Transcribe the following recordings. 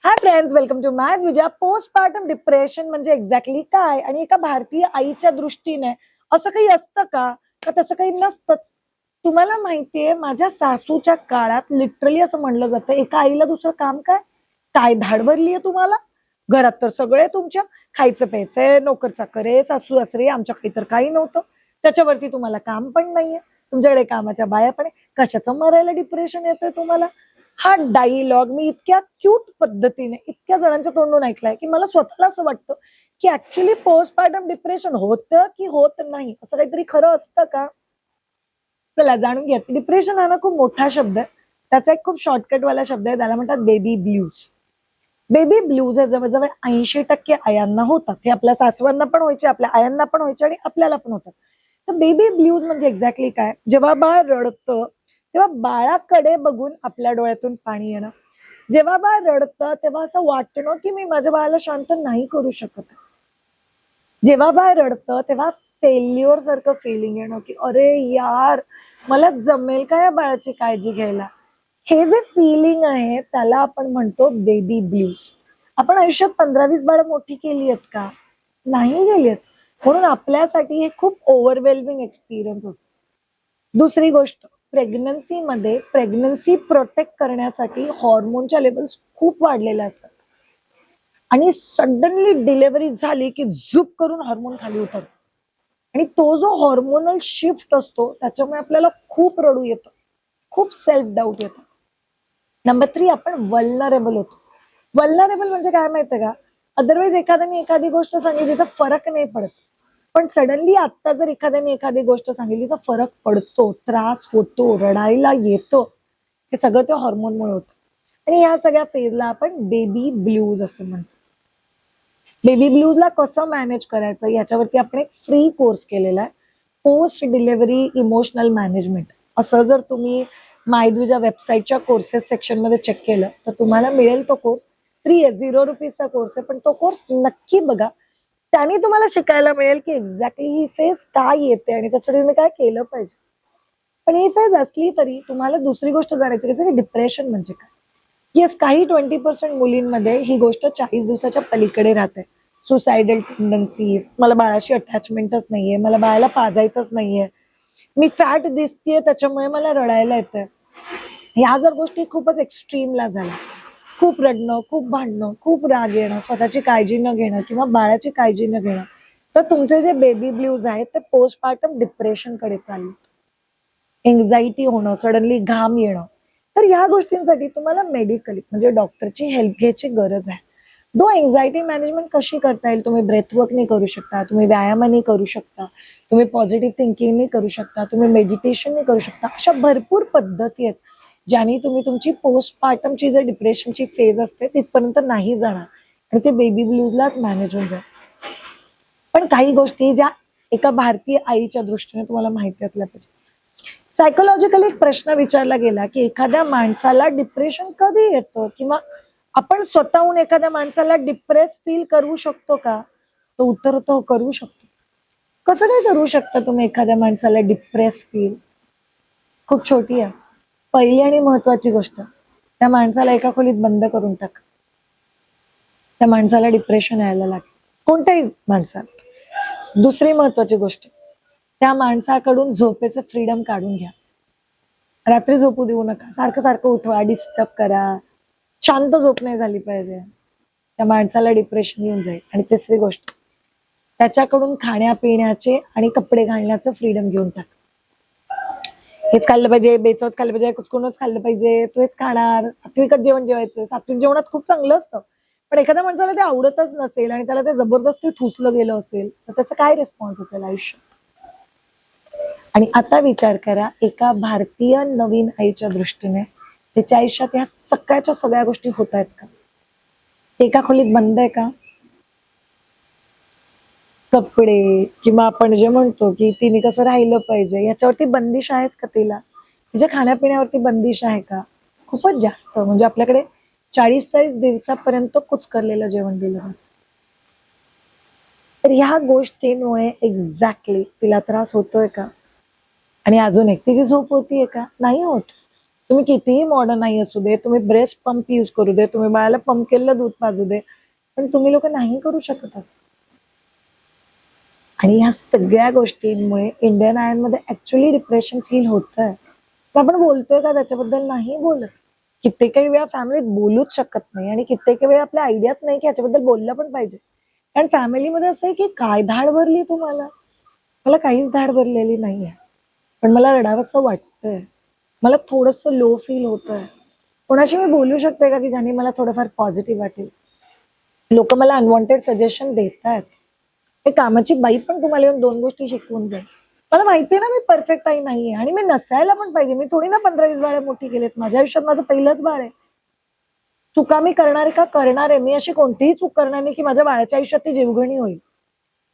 High friends, welcome to math Vijaya. Postpartum depression म्हणजे exactly काय आणि एका भारतीय आईच्या दृष्टीने असं काही असतं का तसं काही नसतंच. तुम्हाला माहितीये, माझ्या सासूच्या काळात लिटरली असं म्हणलं जातं, एका आईला दुसरं काम काय, काय धाड भरलीये तुम्हाला? घरात तर सगळे तुमच्या, खायचं प्यायचंय, नोकर चाकर आहे, सासू सासरे, आमच्याकडे तर काही नव्हतं. त्याच्यावरती तुम्हाला काम पण नाहीये, तुमच्याकडे कामाच्या बाया पण आहे. कशाचं मरायला डिप्रेशन येतंय तुम्हाला? हा डायलॉग मी इतक्या क्यूट पद्धतीने इतक्या जणांच्या तोंडून ऐकलाय की मला स्वतःला असं वाटतं की ऍक्च्युली पोस्टपार्टम डिप्रेशन होतं की होत नाही, असं काहीतरी खरं असतं का? चला जाणून घ्या. डिप्रेशन हा ना खूप मोठा शब्द आहे. त्याचा एक खूप शॉर्टकट वाला शब्द आहे, त्याला म्हणतात बेबी ब्ल्यूज. बेबी ब्ल्यूज हे जवळजवळ 80% आयांना होतात. हे आपल्या सासवांना पण व्हायचे, आपल्या आयांना पण व्हायचे आणि आपल्याला पण होतात. तर बेबी ब्ल्यूज म्हणजे एक्झॅक्टली काय? जेव्हा बाळ रडतं तेव्हा बाळाकडे बघून आपल्या डोळ्यातून पाणी येणं. जेव्हा बाळ रडतं तेव्हा असं वाटणं की मी माझ्या बाळाला शांत नाही करू शकत. जेव्हा बाळ रडतं तेव्हा फेल्युअर सारखं फिलिंग येणं की अरे यार, मला जमेल का या बाळाची काळजी घ्यायला? हे जे फिलिंग आहे त्याला आपण म्हणतो बेबी ब्ल्यूज. आपण आयुष्यात 15-20 बाळ मोठी केली आहेत का? नाही गेली आहेत. म्हणून आपल्यासाठी हे खूप ओव्हरवेल्मिंग एक्सपिरियन्स असतो. दुसरी गोष्ट, प्रेग्नन्सीमध्ये प्रेग्नन्सी प्रोटेक्ट करण्यासाठी हॉर्मोनच्या लेवल्स खूप वाढलेल्या असतात आणि सडनली डिलिव्हरी झाली की झुप करून हॉर्मोन खाली उतरतो आणि तो जो हॉर्मोनल शिफ्ट असतो त्याच्यामुळे आपल्याला खूप रडू येतं, खूप सेल्फ डाऊट येतं. नंबर 3, आपण वल्नरेबल होतो. वल्नरेबल म्हणजे काय माहितीये का? अदरवाईज एखाद्याने एखादी गोष्ट सांगितली तर फरक नाही पडत, पण सडनली आता जर एखाद्याने एखादी गोष्ट सांगितली तर फरक पडतो, त्रास होतो, रडायला येतो. हे सगळं ते हॉर्मोनमुळे होतं आणि या सगळ्या फेजला आपण बेबी ब्ल्यूज असं म्हणतो. बेबी ब्ल्यूजला कसं मॅनेज करायचं याच्यावरती आपण एक फ्री कोर्स केलेला आहे, पोस्ट डिलिव्हरी इमोशनल मॅनेजमेंट. असं जर तुम्ही मायदूच्या वेबसाईटच्या कोर्सेस सेक्शन मध्ये चेक केलं तर तुम्हाला मिळेल तो कोर्स. फ्री आहे, ₹0 कोर्स आहे, पण तो कोर्स नक्की बघा. त्याने तुम्हाला शिकायला मिळेल की एक्झॅक्टली ही फेज काय येते आणि त्यासाठी तुम्ही काय केलं पाहिजे. पण ही फेज असली तरी तुम्हाला दुसरी गोष्ट जाणायची की डिप्रेशन म्हणजे काय. येस, काही 20% मुलींमध्ये ही गोष्ट 40 दिवसाच्या पलीकडे राहते. सुसायडल टेंडन्सीज, मला बाळाशी अटॅचमेंटच नाहीये, मला बाळाला पाजायचंच नाहीये, मी फॅट दिसतेय त्याच्यामुळे मला रडायला येतंय. ह्या जर गोष्टी खूपच एक्स्ट्रीमला झाल्या, खूप रडणं, खूप भांडणं, खूप राग येणं, स्वतःची काळजी न घेणं किंवा बाळाची काळजी न घेणं, तर तुमचे जे बेबी ब्ल्यूज आहेत ते पोस्टपार्टम डिप्रेशन कडे चालले. एन्झायटी होणं, सडनली घाम येणं. तर ह्या गोष्टींसाठी तुम्हाला मेडिकली म्हणजे डॉक्टरची हेल्प घ्यायची गरज आहे. दो एन्झायटी मॅनेजमेंट कशी करता येईल? तुम्ही ब्रेथवर्कने करू शकता, तुम्ही व्यायामाने करू शकता, तुम्ही पॉझिटिव्ह थिंकिंगने करू शकता, तुम्ही मेडिटेशनने करू शकता. अशा भरपूर पद्धती आहेत ज्याने तुम्ही तुमची पोस्टपार्टमची जे डिप्रेशनची फेज असते तिथपर्यंत नाही जाणार आणि ते बेबी ब्ल्यूजलाच मॅनेज होऊन जाईल. पण काही गोष्टी ज्या एका भारतीय आईच्या दृष्टीने तुम्हाला माहिती असल्या पाहिजे. सायकोलॉजिकल एक प्रश्न विचारला गेला की एखाद्या माणसाला डिप्रेशन कधी येतं किंवा आपण स्वतःहून एखाद्या माणसाला डिप्रेस फील करू शकतो का? तो उत्तर होतं, करू शकतो. कसं काय करू शकता तुम्ही एखाद्या माणसाला डिप्रेस फील? खूप छोटी आहे. पहिली आणि महत्वाची गोष्ट, त्या माणसाला एका खोलीत बंद करून टाका. त्या माणसाला डिप्रेशन यायला लागेल, कोणत्याही माणसाला. दुसरी महत्वाची गोष्ट, त्या माणसाकडून झोपेचं फ्रीडम काढून घ्या. रात्री झोपू देऊ नका, सारखं सारखं उठवा, डिस्टर्ब करा, शांत झोप नाही झाली पाहिजे. त्या माणसाला डिप्रेशन येऊन जाईल. आणि तिसरी गोष्ट, त्याच्याकडून खाण्यापिण्याचे आणि कपडे घालण्याचं फ्रीडम घेऊन टाका. हेच खाल्लं पाहिजे, बेचवच खाल्लं पाहिजे, कुचकुनच खाल्लं पाहिजे, तू हेच खाणार, सात्विकच जेवण जेवायचं. सात्विक जेवणात खूप चांगलं असतं, पण एखाद्या माणसाला ते आवडतच नसेल आणि त्याला ते जबरदस्ती ठुसलं गेलं असेल तर त्याचा काय रिस्पॉन्स असेल आयुष्यात? आणि आता विचार करा, एका भारतीय नवीन आईच्या दृष्टीने त्याच्या आयुष्यात ह्या सगळ्याच्या सगळ्या गोष्टी होत आहेत का? एका खोलीत बंद आहे का? कपडे किंवा आपण जे म्हणतो की तिने कसं राहिलं पाहिजे याच्यावरती बंदिश आहेच का तिला? तिच्या खाण्यापिण्यावरती बंदिश आहे का? खूपच जास्त. म्हणजे आपल्याकडे 40-40 दिवसापर्यंत कुचकरलेलं जेवण दिलं जातं. तर ह्या गोष्टींमुळे एक्झॅक्टली तिला त्रास होतोय का? आणि अजून एक, तिची झोप होतीये का? नाही होत. तुम्ही कितीही मॉडर्न आई असू दे, तुम्ही ब्रेस्ट पंप यूज करू दे, तुम्ही बाळाला पंप केलेलं दूध पाजू दे, पण तुम्ही लोक नाही करू शकत असं. आणि ह्या सगळ्या गोष्टींमुळे इंडियन आयर्नमध्ये ऍक्च्युली डिप्रेशन फील होतंय. तर आपण बोलतोय का त्याच्याबद्दल? नाही बोलत. कित्येकही वेळा फॅमिलीत बोलूच शकत नाही आणि कित्येक वेळा आपल्या आयडियाच नाही की याच्याबद्दल बोललं पण पाहिजे. कारण फॅमिलीमध्ये असं आहे की काय धाड भरली तुम्हाला? मला काहीच धाड भरलेली नाहीये. पण मला रडावंसं वाटतंय. मला थोडंसं लो फील होतंय. कोणाशी मी बोलू शकते का की ज्याने मला थोडंफार पॉझिटिव्ह वाटेल? लोक मला अनवॉन्टेड सजेशन देतात. हे कामाची बाई पण तुम्हाला येऊन 2 गोष्टी शिकवून जाईल. मला माहितीये ना मी परफेक्ट आई नाहीये आणि मी नसायला पण पाहिजे. मी थोडी ना 15-20 बाळं मोठी केलीत. माझ्या आयुष्यात माझं पहिलंच बाळ आहे. चुका मी करणार आहे का? करणार आहे. मी अशी कोणतीही चूक करणार नाही की माझ्या बाळाच्या आयुष्यात ती जीवघेणी होईल.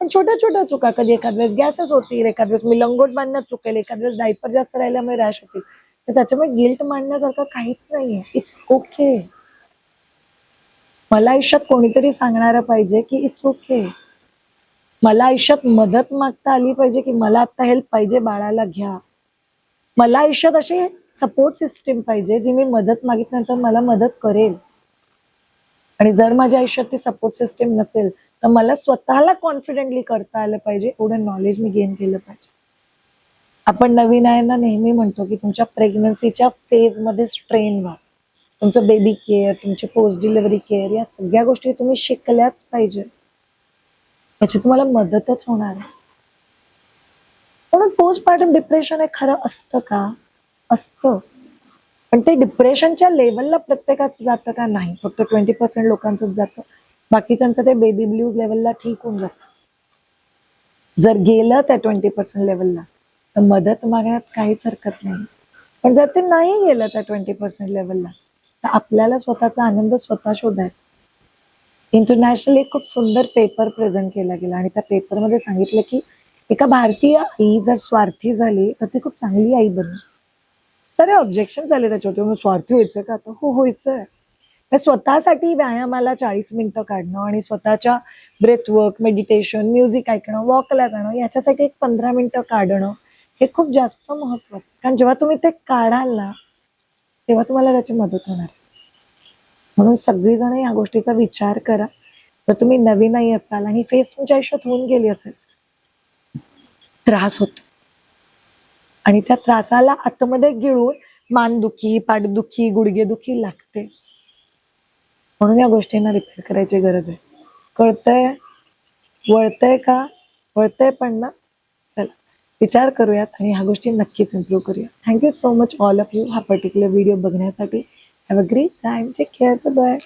पण छोट्या-छोट्या चुका, कधी एखाद वेळेस गॅसच होतील, एखाद वेळेस मी लंगोट बांधण्यात चुकेल, एखाद वेळेस डायपर जास्त राहिल्यामुळे रॅश होतील. तर त्याच्यामुळे गिल्ट मांडण्यासारखं काहीच नाहीये. It's okay. मला आयुष्यात कोणीतरी सांगणारं पाहिजे की इट्स ओके. मला आयुष्यात मदत मागता आली पाहिजे की मला आता हेल्प पाहिजे, बाळाला घ्या. मला आयुष्यात अशी सपोर्ट सिस्टीम पाहिजे जी मी मदत मागितल्यानंतर मला मदत करेल. आणि जर माझ्या आयुष्यात ती सपोर्ट सिस्टीम नसेल तर मला स्वतःला कॉन्फिडेंटली करता आलं पाहिजे, एवढं नॉलेज मी गेन केलं पाहिजे. आपण नवीन आयांना नेहमी म्हणतो की तुमच्या प्रेग्नन्सीच्या फेजमध्ये स्ट्रेन व्हा. तुमचं बेबी केअर, तुमची पोस्ट डिलिव्हरी केअर, या सगळ्या गोष्टी तुम्ही शिकल्याच पाहिजे. याची तुम्हाला मदतच होणार आहे. म्हणून पोस्टपार्टम डिप्रेशन हे खरं असतं का? असतं. पण ते डिप्रेशनच्या लेवलला प्रत्येकाचं जातं का? नाही. फक्त 20% लोकांचंच जातं. बाकीच्यांचं ते बेबी ब्ल्यूज लेवलला ठीक होऊन जातं. जर गेलं त्या 20% लेवलला तर मदत मागण्यात काहीच हरकत नाही. पण जर ते नाही गेलं त्या 20% लेवलला तर आपल्याला स्वतःचा आनंद स्वतः शोधायचा. इंटरनॅशनली खूप सुंदर पेपर प्रेझेंट केला गेला आणि त्या पेपरमध्ये सांगितलं की एका भारतीय आई जर स्वार्थी झाली तर ती खूप चांगली आई बनली. तर ऑब्जेक्शन झाले त्याच्यावरती. मग स्वार्थी व्हायचं का आता? हो, व्हायचंय. तर स्वतःसाठी व्यायामाला 40 मिनिटं काढणं आणि स्वतःच्या ब्रेथ वर्क, मेडिटेशन, म्युझिक ऐकणं, वॉकला जाणं याच्यासाठी एक 15 मिनिटं काढणं हे खूप जास्त महत्वाचं. कारण जेव्हा तुम्ही ते काढाल ना तेव्हा तुम्हाला त्याची मदत होणार आहे. म्हणून सगळीजण या गोष्टीचा विचार करा. जर तुम्ही नवीन आई असाल आणि फेज तुमच्या आयुष्यात होऊन गेली असेल, त्रास होतो आणि त्या त्रासाला आतमध्ये गिळून मानदुखी, पाठदुखी, गुडघेदुखी लागते. म्हणून या गोष्टींना रिपेअर करायची गरज आहे. कळतंय? वळतंय का? वळतंय पण ना? चला विचार करूयात आणि ह्या गोष्टी नक्कीच इम्प्रूव्ह करूया. Thank you so much all of you हा पर्टिक्युलर व्हिडिओ बघण्यासाठी. Have a great time. Take care. Bye.